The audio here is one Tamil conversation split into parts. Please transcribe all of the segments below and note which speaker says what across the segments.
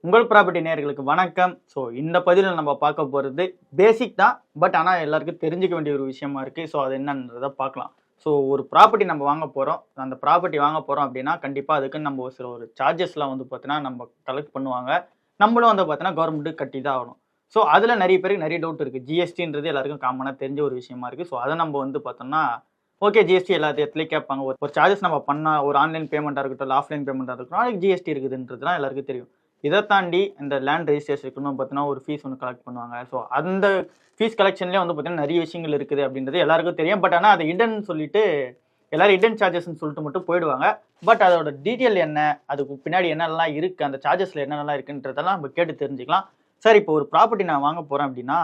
Speaker 1: உங்கள் ப்ராப்பர்ட்டி நேயர்களுக்கு வணக்கம். ஸோ இந்த பதிவில் நம்ம பார்க்க போகிறது பேசிக் தான், பட் ஆனால் எல்லாருக்கும் தெரிஞ்சுக்க வேண்டிய ஒரு விஷயமா இருக்குது. ஸோ அது என்னன்றதை பார்க்கலாம். ஸோ ஒரு ப்ராப்பர்ட்டி நம்ம வாங்க போகிறோம், அந்த ப்ராப்பர்ட்டி வாங்க போகிறோம் அப்படின்னா கண்டிப்பாக அதுக்குன்னு நம்ம ஒரு சார்ஜஸ்லாம் வந்து பார்த்தீங்கன்னா நம்ம கலெக்ட் பண்ணுவாங்க. நம்மளும் வந்து பார்த்தீங்கன்னா கவர்மெண்ட்டுக்கு கட்டி தான் ஆகணும். ஸோ அதில் நிறைய பேருக்கு நிறைய டவுட் இருக்குது. ஜிஎஸ்டின்றது எல்லாருக்கும் காமனாக தெரிஞ்ச ஒரு விஷயமா இருக்குது. ஸோ அதை நம்ம வந்து பார்த்தோம்னா ஓகே, ஜிஎஸ்டி எல்லா இடத்துலையும் கேட்பாங்க. ஒரு சார்ஜஸ் நம்ம பண்ணால் ஒரு ஆன்லைன் பேமெண்ட்டாக இருக்கட்டும், இல்லை ஆஃப்லைன் பேமெண்ட்டாக இருக்கட்டும், அதுக்கு ஜிஎஸ்டி இருக்குதுன்றதுலாம் எல்லாருக்கும் தெரியும். இதை தாண்டி இந்த லேண்ட் ரெஜிஸ்ட்ரேஷனுக்கு பார்த்தீங்கன்னா ஒரு ஃபீஸ் ஒன்று கலெக்ட் பண்ணுவாங்க. ஸோ அந்த ஃபீஸ் கலெக்ஷன்லேயே வந்து பார்த்தீங்கன்னா நிறைய விஷயங்கள் இருக்குது அப்படின்றது எல்லாருக்கும் தெரியும். பட் ஆனால் அதை இடன் சொல்லிட்டு எல்லாரும் இடன் சார்ஜஸ்ன்னு சொல்லிட்டு மட்டும் போயிடுவாங்க. பட் அதோட டீட்டெயில் என்ன, அதுக்கு பின்னாடி என்னெல்லாம் இருக்குது, அந்த சார்ஜஸில் என்னென்னலாம் இருக்குன்றதெல்லாம் நம்ம கேட்டு தெரிஞ்சுக்கலாம். சார், இப்போ ஒரு ப்ராப்பர்ட்டி நான் வாங்க போகிறேன் அப்படின்னா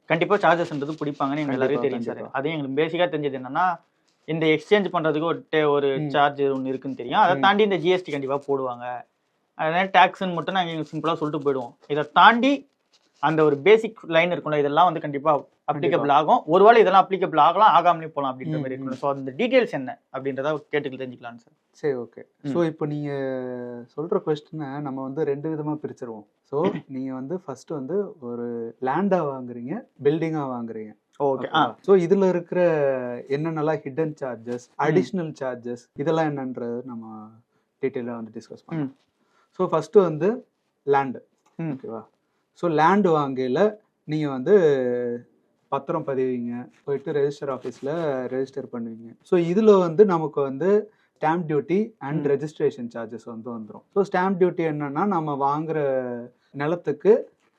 Speaker 1: கண்டிப்பாக சார்ஜஸ்ன்றது பிடிப்பாங்கன்னு எங்களுக்கு எல்லாருக்கும் தெரியும் சார். அதையும் எங்களுக்கு பேசிக்காக தெரிஞ்சது என்னன்னா, இந்த எக்ஸ்சேஞ்ச் பண்ணுறதுக்கு ஒரு சார்ஜ் ஒன்று இருக்குன்னு தெரியும். அதை தாண்டி இந்த ஜிஎஸ்டி கண்டிப்பாக போடுவாங்க. அதனால டேக்ஸ்ன்னு மட்டும் நாங்கள் சிம்பிளாக சொல்லிட்டு போயிடுவோம். இதை தாண்டி அந்த ஒரு பேசிக் லைன் இருக்கும்ல, இதெல்லாம் வந்து கண்டிப்பாக அப்ளிகபிள் ஆகும். ஒருவேளை இதெல்லாம் அப்ளிகபிள் ஆகலாம், ஆகாமலே போகலாம் அப்படின்ற மாதிரி இருக்கணும். ஸோ அந்த டீட்டெயில்ஸ் என்ன அப்படின்றத கேட்டுக்கிட்டு தெரிஞ்சுக்கலாம் சார்.
Speaker 2: சரி, ஓகே. ஸோ இப்போ நீங்கள் சொல்கிற கொஸ்டினை நம்ம வந்து 2 விதமாக பிரிச்சிருவோம். ஸோ நீங்கள் வந்து ஃபர்ஸ்ட் வந்து ஒரு லேண்டாக வாங்குறீங்க, பில்டிங்காக வாங்குறீங்க.
Speaker 1: ஓகே.
Speaker 2: ஸோ இதில் இருக்கிற என்னென்னலாம் ஹிடன் சார்ஜஸ், அடிஷ்னல் சார்ஜஸ், இதெல்லாம் என்னன்றது நம்ம டீட்டெயிலாக வந்து டிஸ்கஸ் பண்ணலாம். ஸோ ஃபஸ்ட்டு வந்து லேண்டு, ஓகேவா? ஸோ லேண்டு வாங்கையில் நீங்கள் வந்து பத்திரம் பதிவீங்க, போயிட்டு ரெஜிஸ்டர் ஆஃபீஸில் ரெஜிஸ்டர் பண்ணுவீங்க. ஸோ இதில் வந்து நமக்கு வந்து stamp duty and registration charges வந்து வந்துடும். ஸோ ஸ்டாம்ப் டியூட்டி என்னன்னா, நம்ம வாங்குற நிலத்துக்கு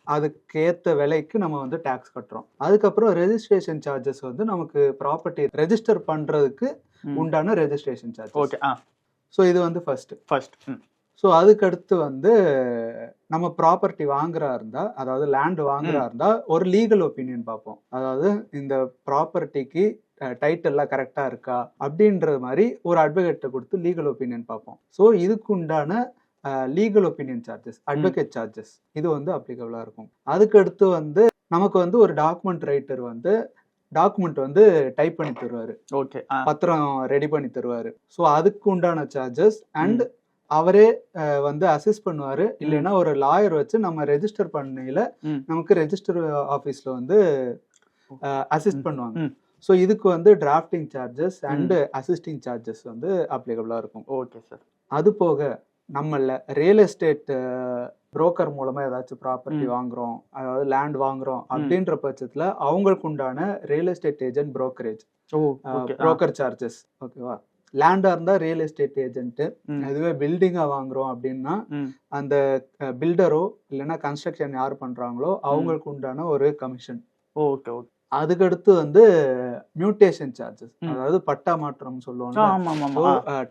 Speaker 2: அதுக்கேற்ற விலைக்கு நம்ம வந்து டேக்ஸ் கட்டுறோம். அதுக்கப்புறம் ரெஜிஸ்ட்ரேஷன் சார்ஜஸ் வந்து நமக்கு ப்ராப்பர்ட்டி ரெஜிஸ்டர் பண்ணுறதுக்கு உண்டான ரெஜிஸ்ட்ரேஷன் சார்ஜஸ்.
Speaker 1: ஓகே.
Speaker 2: ஸோ இது வந்து ஃபர்ஸ்ட். ஸோ அதுக்கடுத்து வந்து நம்ம ப்ராப்பர்ட்டி வாங்குறா இருந்தா, அதாவது லேண்ட் வாங்குறா இருந்தா ஒரு லீகல் ஒப்பீனியன் பார்ப்போம். அதாவது இந்த ப்ராப்பர்ட்டிக்கு டைட்டில்லாம் கரெக்டாக இருக்கா அப்படின்றது மாதிரி ஒரு அட்வொகேட்டை கொடுத்து லீகல் ஒப்பீனியன் பார்ப்போம். ஸோ இதுக்கு உண்டான legal opinion charges, advocate charges, இது வந்து அப்ளிகபிளாக இருக்கும். அதுக்கடுத்து வந்து நமக்கு வந்து ஒரு டாக்குமெண்ட் ரைட்டர் வந்து டாக்குமெண்ட் வந்து டைப் பண்ணி தருவாரு.
Speaker 1: ஓகே.
Speaker 2: பத்திரம் ரெடி பண்ணி தருவாரு. ஸோ அதுக்கு உண்டான சார்ஜஸ் அண்ட் அவரே வந்து அசிஸ்ட் பண்ணுவாரு. இல்லைன்னா ஒரு லாயர் வச்சு நம்ம ரெஜிஸ்டர் பண்ணையில நமக்கு ரெஜிஸ்டர் ஆஃபீஸ்ல வந்து அசிஸ்ட் பண்ணுவாங்க. ஸோ இதுக்கு வந்து drafting charges and assisting charges வந்து அப்ளிகபிளா இருக்கும்.
Speaker 1: Okay sir.
Speaker 2: அது போக நம்மள ரியல் எஸ்டேட் புரோக்கர் மூலமா ஏதாச்சும் ப்ராப்பர்ட்டி வாங்குறோம், அதாவது லேண்ட் வாங்குறோம் அப்படின்ற பட்சத்துல அவங்களுக்கு உண்டான real estate agent brokerage, broker charges, ஓகேவா? லேண்டா இருந்தா ரியல் எஸ்டேட் ஏஜென்ட், அதுவே பில்டிங்கா வாங்குறோம் அப்படின்னா அந்த பில்டரோ இல்லைன்னா கன்ஸ்ட்ரக்ஷன் யார் பண்றாங்களோ அவங்களுக்கு உண்டான ஒரு கமிஷன்.
Speaker 1: ஓகே.
Speaker 2: அதுக்கடுத்து வந்து மியூட்டேஷன் சார்ஜஸ், அதாவது பட்டா மாற்றம் சொல்லுவோம்,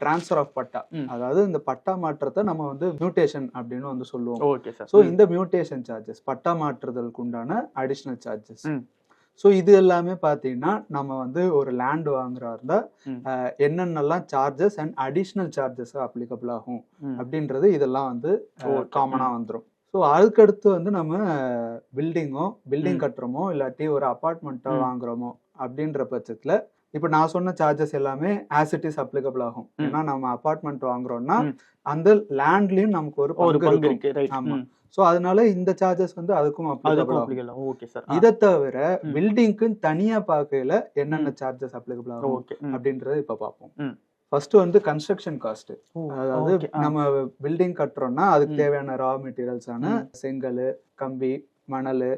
Speaker 2: டிரான்ஸ்ஃபர் ஆஃப் பட்டா. அதாவது இந்த பட்டா மாற்றத்தை நம்ம வந்து மியூட்டேஷன் அப்படின்னு வந்து சொல்லுவோம். ஸோ இந்த மியூட்டேஷன் சார்ஜஸ், பட்டா மாற்றுதலுக்கு உண்டான அடிஷ்னல் சார்ஜஸ். ஸோ இது எல்லாமே பார்த்தீங்கன்னா நம்ம வந்து ஒரு லேண்ட் வாங்குறா இருந்தா என்னென்னலாம் charges and additional charges applicable ஆகும் அப்படின்றது இதெல்லாம் வந்து காமனாக வந்துடும். ஸோ அதுக்கடுத்து வந்து நம்ம பில்டிங் கட்டுறோமோ இல்லாட்டி ஒரு அப்பார்ட்மெண்ட்டோ வாங்குறோமோ அப்படின்ற பட்சத்தில் இப்போ நான் சொன்ன சார்ஜஸ் எல்லாமே ஆஸ் இட் இஸ் அப்ளிகபிள் ஆகும். ஏன்னா நம்ம அப்பார்ட்மெண்ட் வாங்குறோம்னா அந்த லேண்ட்லயும் நமக்கு ஒரு பங்கு இருக்கு. ஆமா. ஸோ அதனால இந்த சார்ஜஸ் வந்து அதுக்கும் அப்ளிகபிள் ஆகும். இதை தவிர பில்டிங்க்கு தனியா பார்க்கையில என்னென்ன சார்ஜஸ் அப்ளிகபிள் ஆகும் அப்படின்றத இப்ப பார்ப்போம். ஃபர்ஸ்ட் வந்து கன்ஸ்ட்ரக்ஷன் காஸ்ட், அதாவது நம்ம பில்டிங் கட்டுறோம்னா அதுக்கு தேவையான ரா மெட்டீரியல்ஸான செங்கல், கம்பி, மணல்,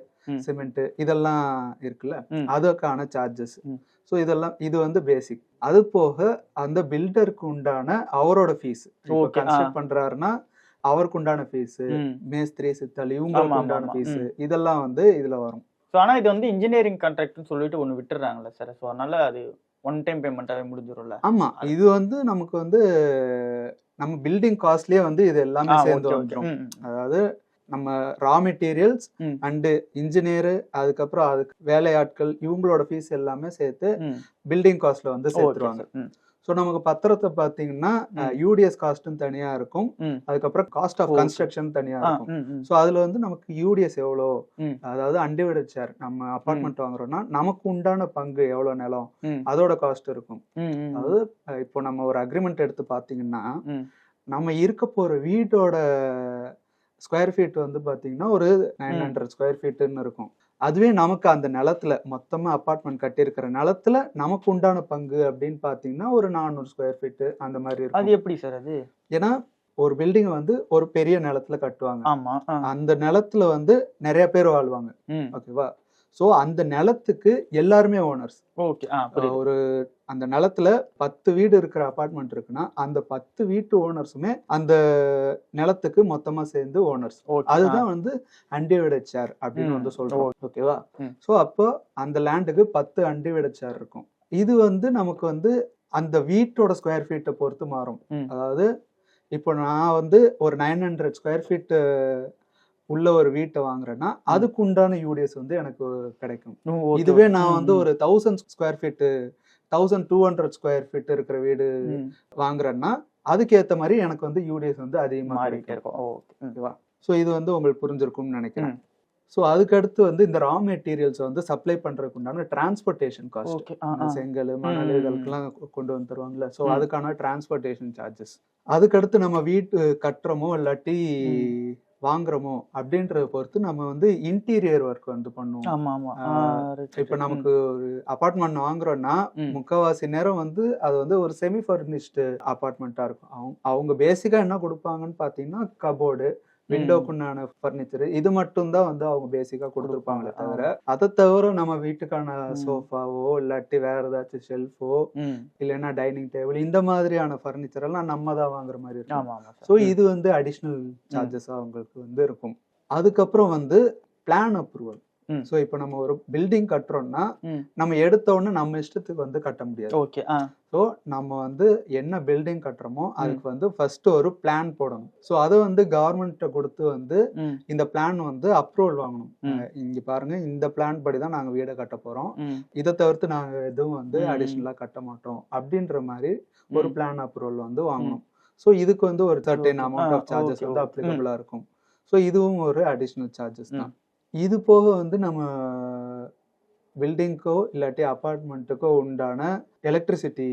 Speaker 2: சிமெண்ட் இதெல்லாம் இருக்குல்ல, அதுக்கான சார்ஜஸ். ஸோ இதெல்லாம் இது வந்து பேசிக். அது போக அந்த பில்டருக்கு உண்டான அவரோட ஃபீஸ், கன்ஸ்ட்ரக்ட் பண்றாருன்னா அவருக்கு உண்டான ஃபீஸ், மேஸ்திரி, சித்தாளி இவங்களுக்கு உண்டான ஃபீஸ், இதெல்லாம் வந்து இதுல வரும்.
Speaker 1: ஸோ ஆனா இது வந்து இன்ஜினியரிங் கான்ட்ராக்ட்னு சொல்லிட்டு ஒன்று விட்டுறாங்கல்ல சார். ஸோ அதனால அது ஒன் டைம் பேமெண்ட்டாவே முடிஞ்சிரும்ல.
Speaker 2: ஆமா, இது வந்து நமக்கு வந்து நம்ம பில்டிங் காஸ்ட்லயே வந்து இது எல்லாமே சேர்ந்து வந்துடும். அதாவது நம்ம ரா மெட்டீரியல்ஸ் அண்ட் இன்ஜினியர், அதுக்கப்புறம் அதுக்கு வேலையாட்கள் இவங்களோட ஃபீஸ் எல்லாமே சேர்த்து பில்டிங் காஸ்ட்ல வந்து சேர்த்துருவாங்க. ஸோ நமக்கு பத்திரத்தை பார்த்தீங்கன்னா யூடிஎஸ் காஸ்ட்டும் தனியா இருக்கும், அதுக்கப்புறம் காஸ்ட் ஆஃப் கன்ஸ்ட்ரக்ஷன் தனியா இருக்கும். ஸோ அதுல வந்து நமக்கு யூடிஎஸ் எவ்வளோ, அதாவது அன்டிவைடட் ஷேர், நம்ம அபார்ட்மெண்ட் வாங்குறோம்னா நமக்கு உண்டான பங்கு எவ்வளவு நிலம், அதோட காஸ்ட் இருக்கும். அதாவது இப்போ நம்ம ஒரு அக்ரிமெண்ட் எடுத்து பார்த்தீங்கன்னா நம்ம இருக்க போற வீட்டோட ஸ்கொயர் ஃபீட் வந்து பாத்தீங்கன்னா ஒரு 900 ஸ்கொயர் ஃபீட்னு இருக்கும். அதுவே நமக்கு அந்த நிலத்துல மொத்தமா அபார்ட்மெண்ட் கட்டியிருக்கிற நிலத்துல நமக்கு உண்டான பங்கு அப்படின்னு பாத்தீங்கன்னா ஒரு 400 ஸ்கொயர் ஃபீட் அந்த மாதிரி இருக்கும்.
Speaker 1: அது எப்படி சார் அது?
Speaker 2: ஏன்னா ஒரு பில்டிங் வந்து ஒரு பெரிய நிலத்துல கட்டுவாங்க.
Speaker 1: ஆமா.
Speaker 2: அந்த நிலத்துல வந்து நிறைய பேர் வாழ்வாங்க. ஓகேவா? சோ அந்த நிலத்துக்கு எல்லாருமே ஓனர்ஸ்.
Speaker 1: ஓகே.
Speaker 2: ஒரு அந்த நிலத்துல 10 வீடு இருக்கிற அபார்ட்மெண்ட் இருக்குன்னா அந்த 10 வீட்டு ஓனர்ஸுமே அந்த நிலத்துக்கு மொத்தமா சேர்ந்து ஓனர்ஸ். அதுதான் வந்து அன்டிவைடட் ஷேர் அப்படின்னு வந்து சொல்றோம். ஓகேவா? சோ அப்போ அந்த லேண்டுக்கு 10 அன்டிவைடட் ஷேர் இருக்கும். இது வந்து நமக்கு வந்து அந்த வீட்டோட ஸ்கொயர் ஃபீட்டை பொறுத்து மாறும். அதாவது இப்போ நான் வந்து ஒரு 900 ஸ்கொயர் ஃபீட் உள்ள ஒரு வீட்டை வாங்குறேன்னா அதுக்கு உண்டான யூடிஎஸ் வந்து எனக்கு கிடைக்கும். இதுவே நான் வந்து ஒரு 1000 ஸ்கொயர் ஃபீட் 1200 ஸ்கொயர் ஃபீட் இருக்கிற வீடு வாங்குறேன்னா அதுக்கு ஏத்த மாதிரி எனக்கு வந்து யூடிஎஸ் வந்து அதிகமா இருக்கும். ஓகேவா? ஸோ இது வந்து உங்களுக்கு புரிஞ்சிருக்கும்னு நினைக்கிறேன். ஸோ அதுக்கு அடுத்து வந்து இந்த ரா மெட்டீரியல்ஸ் வந்து சப்ளை பண்றதுக்கு உண்டான டிரான்ஸ்போர்டேஷன் காஸ்ட், செங்கல் மணல் இதெல்லாம் கொண்டு வந்து தருவாங்கல்ல, ஸோ அதுக்கான டிரான்ஸ்போர்டேஷன் சார்ஜஸ். அதுக்கடுத்து நம்ம வீட்டு கட்டுறோமோ இல்லாட்டி வாங்குறோமோ அப்படின்றத பொறுத்து நம்ம வந்து இன்டீரியர் ஒர்க் வந்து பண்ணுவோம். இப்ப நமக்கு ஒரு அபார்ட்மெண்ட் வாங்குறோம்னா முக்கால்வாசி நேரம் வந்து அது வந்து ஒரு செமி ஃபர்னிஷ்டு அபார்ட்மெண்ட்டா இருக்கும். அவங்க பேசிக்கா என்ன கொடுப்பாங்கன்னு பாத்தீங்கன்னா கபோர்டு, விண்டோக்குண்டான ஃபர்னிச்சர், இது மட்டும் தான் வந்து அவங்க பேசிக்கா கொடுத்துருப்பாங்களே தவிர அதை தவிர நம்ம வீட்டுக்கான சோஃபாவோ இல்லாட்டி வேற ஏதாச்சும் ஷெல்ஃபோ இல்லைன்னா டைனிங் டேபிள் இந்த மாதிரியான ஃபர்னிச்சர் எல்லாம் நம்ம தான் வாங்குற மாதிரி இருக்கும். ஸோ இது வந்து அடிஷ்னல் சார்ஜஸ் அவங்களுக்கு வந்து இருக்கும். அதுக்கப்புறம் வந்து பிளான் அப்ரூவல். சோ இப்போ நம்ம ஒரு பில்டிங் கட்டுறோம்னா நம்ம எடுத்த உடனே நம்ம இஷ்டத்துக்கு வந்து கட்ட முடியாது. ஓகே. ஸோ நம்ம வந்து என்ன பில்டிங் கட்டுறோமோ அதுக்கு வந்து ஃபர்ஸ்ட் ஒரு பிளான் போடணும். ஸோ அதை வந்து கவர்மெண்ட்டை கொடுத்து வந்து இந்த பிளான் வந்து அப்ரூவல் வாங்கணும். இங்க பாருங்க இந்த பிளான் படி தான் நாங்க வீடை கட்ட போறோம், இதை தவிர்த்து நாங்க எதுவும் வந்து அடிஷனலா கட்ட மாட்டோம் அப்படின்ற மாதிரி ஒரு பிளான் அப்ரூவல் வந்து வாங்கணும். ஸோ இதுக்கு வந்து ஒரு சர்டைன் அமௌண்ட் ஆஃப் சார்ஜஸ் வந்து அப்ளிகபிளா இருக்கும். ஸோ இதுவும் ஒரு அடிஷனல் சார்ஜஸ் தான். இது போக வந்து நம்ம பில்டிங்க்கோ இல்லாட்டி அபார்ட்மெண்ட்டுக்கோ உண்டான எலக்ட்ரிசிட்டி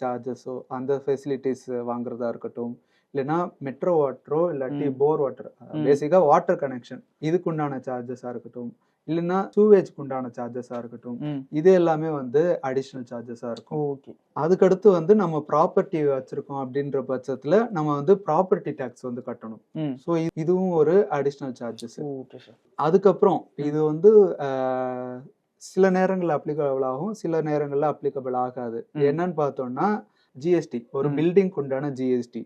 Speaker 2: சார்ஜஸோ அந்த ஃபெசிலிட்டிஸ் வாங்குறதா இருக்கட்டும், இல்லைன்னா மெட்ரோ வாட்டரோ இல்லாட்டி போர் வாட்டர், பேசிக்கா வாட்டர் கனெக்ஷன் இதுக்கு உண்டான சார்ஜஸா இருக்கட்டும், இல்லைன்னா சூவேஜ்க்கு உண்டான சார்ஜஸா இருக்கட்டும், இது எல்லாமே வந்து அடிஷனல் சார்ஜஸா இருக்கும். அதுக்கடுத்து வந்து நம்ம ப்ராப்பர்ட்டி வச்சிருக்கோம் அப்படின்ற பட்சத்துல நம்ம வந்து ப்ராப்பர்ட்டி டேக்ஸ் வந்து கட்டணும். ஸோ இதுவும் ஒரு அடிஷனல் சார்ஜஸ். அதுக்கப்புறம் இது வந்து சில நேரங்கள்ல அப்ளிகபிள் ஆகும், சில நேரங்கள்ல அப்ளிகபிள் ஆகாது. என்னன்னு பார்த்தோம்னா ஜிஎஸ்டி, ஒரு பில்டிங் உண்டான ஜிஎஸ்டி.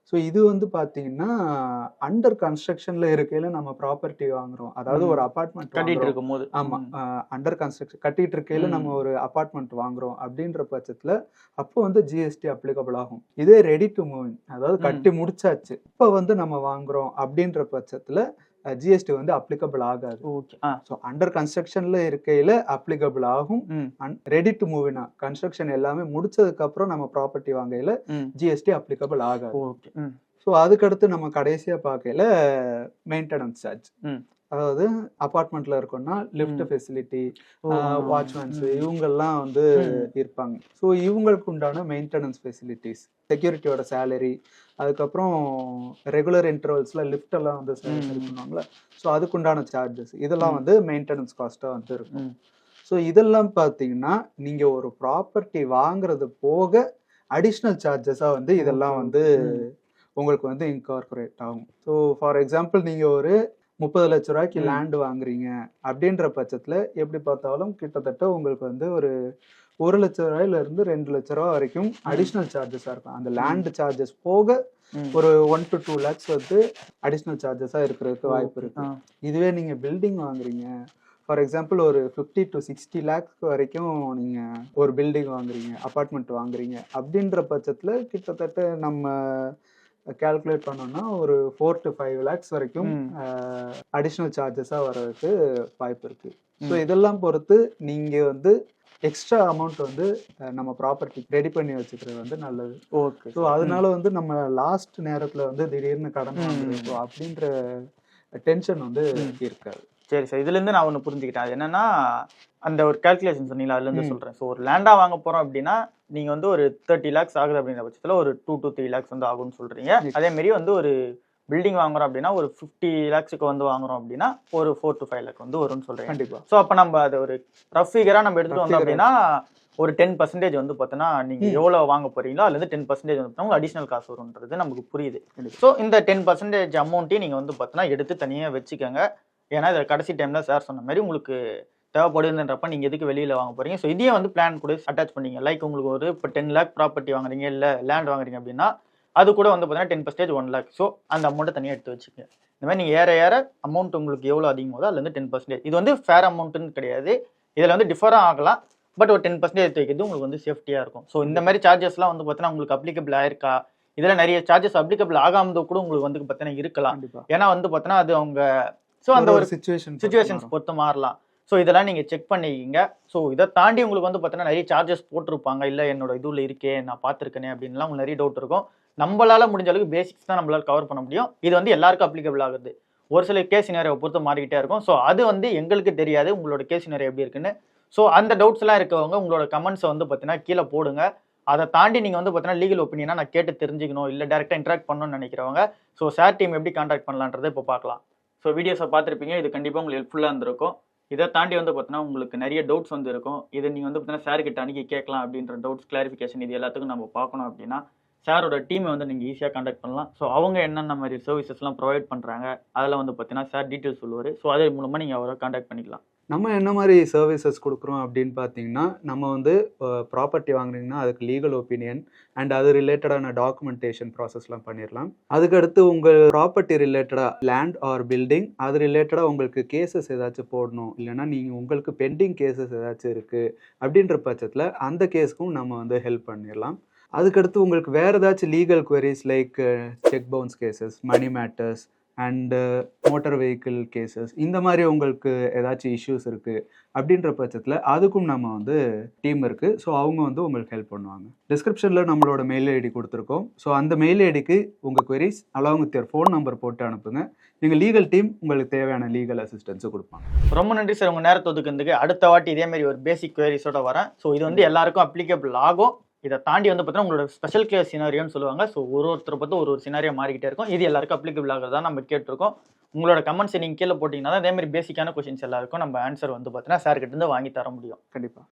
Speaker 2: ஸோ இது வந்து பாத்தீங்கன்னா அண்டர் கன்ஸ்ட்ரக்ஷன்ல இருக்கையில நம்ம ப்ராப்பர்ட்டி வாங்குறோம், அதாவது ஒரு அபார்ட்மெண்ட் கட்டிட்டு இருக்கும் போது, ஆமா அண்டர் கன்ஸ்ட்ரக்ஷன் கட்டிட்டு இருக்கையில நம்ம ஒரு அபார்ட்மெண்ட் வாங்குறோம் அப்படின்ற பட்சத்துல அப்போ வந்து ஜிஎஸ்டி அப்ளிகபிள் ஆகும். இதே ரெடி டு மூவ், அதாவது கட்டி முடிச்சாச்சு இப்போ வந்து நம்ம வாங்குறோம் அப்படின்ற பட்சத்துல ஜிஎஸ்டி வந்து அப்ளிகபிள் ஆகாது. ஸோ அண்டர் கன்ஸ்ட்ரக்ஷன்ல இருக்கையில அப்ளிகபிள் ஆகும். ரெடி டு மூவ்னா கன்ஸ்ட்ரக்ஷன் எல்லாமே முடிச்சதுக்கு அப்புறம் நம்ம ப்ராப்பர்ட்டி வாங்கையில ஜிஎஸ்டி அப்ளிகபிள் ஆகாது. ஸோ அதுக்கடுத்து நம்ம கடைசியா பார்க்கையில மெயின்டெனன்ஸ் சார்ஜ், அதாவது அபார்ட்மெண்ட்ல இருக்கோம்னா லிஃப்ட் ஃபெசிலிட்டி, வாட்ச்மேன்ஸ் இவங்கெல்லாம் வந்து இருப்பாங்க. ஸோ இவங்களுக்கு உண்டான மெயின்டெனன்ஸ் ஃபெசிலிட்டிஸ், செக்யூரிட்டியோட சேலரி, அதுக்கப்புறம் ரெகுலர் இன்டர்வல்ஸ்ல லிஃப்ட் எல்லாம் வந்து சரி பண்ணுவாங்களா, ஸோ அதுக்குண்டான சார்ஜஸ் இதெல்லாம் வந்து மெயின்டெனன்ஸ் காஸ்டா வந்து இருக்கும். ஸோ இதெல்லாம் பார்த்தீங்கன்னா நீங்க ஒரு ப்ராப்பர்ட்டி வாங்குறது போக அடிஷ்னல் சார்ஜஸா வந்து இதெல்லாம் வந்து உங்களுக்கு வந்து இன்கார்பரேட் ஆகும். ஸோ ஃபார் எக்ஸாம்பிள் நீங்க ஒரு 30 லட்ச ரூபாய்க்கு லேண்ட் வாங்குறீங்க அப்படின்ற பட்சத்துல எப்படி பார்த்தாலும் கிட்டத்தட்ட உங்களுக்கு வந்து ஒரு 1 லட்ச ரூபாயில இருந்து 2 லட்ச ரூபாய் வரைக்கும் அடிஷனல் சார்ஜஸா இருக்கும். அந்த லேண்ட் சார்ஜஸ் போக ஒரு 1 to 2 lakhs வந்து அடிஷனல் சார்ஜஸா இருக்கிறதுக்கு வாய்ப்பு இருக்கு. இதுவே நீங்க பில்டிங் வாங்குறீங்க, ஃபார் எக்ஸாம்பிள் ஒரு 50 to 60 lakhs வரைக்கும் நீங்க ஒரு பில்டிங் வாங்குறீங்க, அபார்ட்மெண்ட் வாங்குறீங்க அப்படின்ற பட்சத்துல கிட்டத்தட்ட நம்ம கால்குலேட் பண்ணோம்னா ஒரு 4 to 5 lakhs வரைக்கும் அடிஷனல் சார்ஜஸா வர்றதுக்கு வாய்ப்பு இருக்கு. ஸோ இதெல்லாம் பொறுத்து நீங்க வந்து எக்ஸ்ட்ரா அமௌண்ட் வந்து நம்ம ப்ராப்பர்ட்டி ரெடி பண்ணி வச்சுக்கிறது வந்து நல்லது. ஓகே. ஸோ அதனால வந்து நம்ம லாஸ்ட் நேரத்துல வந்து திடீர்னு கடன் வாங்குறோம் அப்படின்ற டென்ஷன் வந்து இருக்காது.
Speaker 1: சரி சார், இதுல இருந்து நான் ஒண்ணு புரிஞ்சுக்கிட்டேன். அது என்னன்னா அந்த ஒரு கால்குலேஷன் சொன்னீங்களா, அதுல இருந்து சொல்றேன். ஸோ ஒரு லேண்டா வாங்க போறோம் அப்படின்னா நீங்க வந்து ஒரு 30 lakhs ஆகுது அப்படிங்கிற பட்சத்துல ஒரு 2 to 3 lakhs வந்து ஆகும்னு சொல்றீங்க. அதே மாதிரி வந்து ஒரு பில்டிங் வாங்குறோம் அப்படின்னா ஒரு 50 lakhs வந்து வாங்குறோம் அப்படின்னா ஒரு 4 to 5 lakh வந்து வரும்னு சொல்றேன்.
Speaker 2: கண்டிப்பா.
Speaker 1: ஸோ அப்போ நம்ம அது ஒரு ரஃப் ஃபிகரா நம்ம எடுத்துட்டு வந்தோம் அப்படின்னா ஒரு 10% வந்து பார்த்தோன்னா நீங்க எவ்வளவு வாங்க போறீங்களோ அதுல இருந்து 10% வந்து உங்களுக்கு அடிஷனல் காசு வரும்ன்றது நமக்கு புரியுது. ஸோ இந்த 10% அமௌண்ட்டையும் நீங்க வந்து பார்த்தோன்னா எடுத்து தனியா வச்சுக்கோங்க. ஏன்னா இதை கடைசி டைம்ல சார் சொன்ன மாதிரி உங்களுக்கு தேவைப்படுதுன்றப்ப நீங்க எதுக்கு வெளியில வாங்க போறீங்க. ஸோ இதையும் வந்து பிளான் கூட அட்டாச் பண்ணீங்க. லைக் உங்களுக்கு ஒரு இப்போ 10 lakh ப்ராப்பர்ட்டி வாங்குறீங்க இல்ல லேண்ட் வாங்குறீங்க அப்படின்னா அது கூட வந்து பார்த்தீங்கன்னா 10% 1 lakh. ஸோ அந்த அமௌண்ட்டை தனியாக எடுத்து வச்சுக்க. இந்த மாதிரி நீங்கள் ஏற அமௌண்ட் உங்களுக்கு எவ்வளோ அதிகமாகதோ அதுலேருந்து 10%. இது வந்து ஃபேர் அமௌண்ட்டுன்னு கிடையாது. இதில் வந்து டிஃபராக ஆகலாம். பட் ஒரு 10% எடுத்து வைக்கிறது உங்களுக்கு வந்து சேஃப்டியாக இருக்கும். ஸோ இந்த மாதிரி சார்ஜஸ்லாம் வந்து பார்த்தீங்கன்னா உங்களுக்கு அப்ளிகபிள் ஆயிருக்கா, இதில் நிறைய சார்ஜஸ் அப்ளிகபிள் ஆகாமதோ கூட உங்களுக்கு வந்து பார்த்தீங்கன்னா இருக்கலாம். ஏன்னா வந்து பார்த்தீங்கன்னா அது அவங்க ஸோ அந்த ஒரு சுச்சுவேஷன்ஸ் பொறுத்து மாறலாம். ஸோ இதெல்லாம் நீங்கள் செக் பண்ணிக்கிங்க. ஸோ இதை தாண்டி உங்களுக்கு வந்து பார்த்தீங்கன்னா நிறைய சார்ஜஸ் போட்டிருப்பாங்க. இல்லை என்னோட இதுல இருக்கே நான் பார்த்துருக்கேனே அப்படின்லாம் உங்களுக்கு நிறைய டவுட் இருக்கும். நம்மளால முடிஞ்ச அளவுக்கு பேசிக்ஸ் தான் நம்மளால கவர் பண்ண முடியும். இது வந்து எல்லாருக்கும் அப்ளிகபிள் ஆகுது. ஒரு சில கேஸ் சினாரியோவை பொறுத்து மாறிக்கிட்டே இருக்கும். ஸோ அது வந்து எங்களுக்கு தெரியாது உங்களோட கேஸ் சினாரியோ எப்படி இருக்குன்னு. ஸோ அந்த டவுட்ஸ் எல்லாம் இருக்கவங்க உங்களோட கமெண்ட்ஸை வந்து பார்த்தீங்கன்னா கீழே போடுங்க. அதை தாண்டி நீங்கள் வந்து பார்த்தீங்கன்னா லீகல் ஒப்பீனியனா நான் கேட்டு தெரிஞ்சுக்கணும் இல்லை டேரெக்டாக இன்ட்ராக்ட் பண்ணணும்னு நினைக்கிறவங்க ஸோ சார் டீம் எப்படி கான்டாக்ட் பண்ணலான்றதை இப்போ பார்க்கலாம். ஸோ வீடியோஸை பார்த்துருப்பீங்க. இது கண்டிப்பாக உங்களுக்கு ஹெல்ப்ஃபுல்லாக இருந்திருக்கும். இதை தாண்டி வந்து பார்த்தீங்கன்னா உங்களுக்கு நிறைய டவுட்ஸ் வந்து இருக்கும். இதை நீங்கள் வந்து பார்த்தீங்கன்னா சார் கிட்ட அன்றைக்கி கேட்கலாம் அப்படின்ற டவுட்ஸ் கிளாரிஃபிகேஷன் இது எல்லாத்துக்கும் நம்ம பார்க்கணும் அப்படின்னா சாரோட டீமை வந்து நீங்கள் ஈஸியாக கான்டாக்ட் பண்ணலாம். ஸோ அவங்க என்னென்ன மாதிரி சர்வீசஸ்லாம் ப்ரொவைட் பண்ணுறாங்க அதில் வந்து பார்த்தீங்கன்னா சார் டீட்டெயில்ஸ் சொல்லுவார். ஸோ அதன் மூலமாக நீங்கள் அவரை கான்டாக்ட் பண்ணிக்கலாம்.
Speaker 2: நம்ம என்ன மாதிரி சர்வீசஸ் கொடுக்குறோம் அப்படின்னு பார்த்தீங்கன்னா நம்ம வந்து ப்ராப்பர்ட்டி வாங்குறீங்கன்னா அதுக்கு லீகல் ஒப்பீனியன் அண்ட் அது ரிலேட்டடான டாக்குமெண்டேஷன் ப்ராசஸ்லாம் பண்ணிடலாம். அதுக்கடுத்து உங்கள் ப்ராப்பர்ட்டி ரிலேட்டடாக லேண்ட் ஆர் பில்டிங் அது ரிலேட்டடாக உங்களுக்கு கேசஸ் ஏதாச்சும் போடணும் இல்லைன்னா நீங்கள் உங்களுக்கு பெண்டிங் கேசஸ் ஏதாச்சும் இருக்குது அப்படின்ற பட்சத்தில் அந்த கேஸுக்கும் நம்ம வந்து ஹெல்ப் பண்ணிடலாம். அதுக்கடுத்து உங்களுக்கு வேறு ஏதாச்சும் legal queries like cheque bounce cases, money matters and motor vehicle cases இந்த மாதிரி உங்களுக்கு ஏதாச்சும் இஷ்யூஸ் இருக்குது அப்படின்ற பட்சத்தில் அதுக்கும் நம்ம வந்து டீம் இருக்குது. ஸோ அவங்க வந்து உங்களுக்கு ஹெல்ப் பண்ணுவாங்க. டிஸ்கிரிப்ஷனில் நம்மளோட மெயில் ஐடி கொடுத்துருக்கோம். ஸோ அந்த மெயில் ஐடிக்கு உங்கள் queries along with your phone number போட்டு அனுப்புங்க. எங்கள் லீகல் டீம் உங்களுக்கு தேவையான லீகல் அசிஸ்டன்ஸும் கொடுப்பாங்க.
Speaker 1: ரொம்ப நன்றி சார் உங்கள் நேரத்தை ஒதுக்குறதுக்கு. அடுத்த வாட்டி இதேமாதிரி ஒரு பேசிக் குவரிஸோட வரேன். ஸோ இது வந்து எல்லாருக்கும் அப்ளிகபிள் ஆகும். இதை தாண்டி வந்து பார்த்தீங்கன்னா உங்களோட ஸ்பெஷல் கேஸ் சினாரியோன்னு சொல்லுவாங்க. ஸோ ஒருத்தரை பார்த்து ஒரு சினாரியோ மாறிக்கிட்டே இருக்கும். இது எல்லாருக்கும் அப்ளிகபிள் ஆகிறதா நம்ம கேட்டிருக்கோம். உங்களோட கமெண்ட்ஸ் நீங்கள் கீழே போட்டிங்கன்னா தான் அதேமாதிரி பேசிக்கான கொஸ்டின்ஸ் எல்லாருக்கும் நம்ம ஆன்சர் வந்து பார்த்தீங்கன்னா சார் கிட்ட இருந்து வாங்கி தர முடியும்.
Speaker 2: கண்டிப்பாக.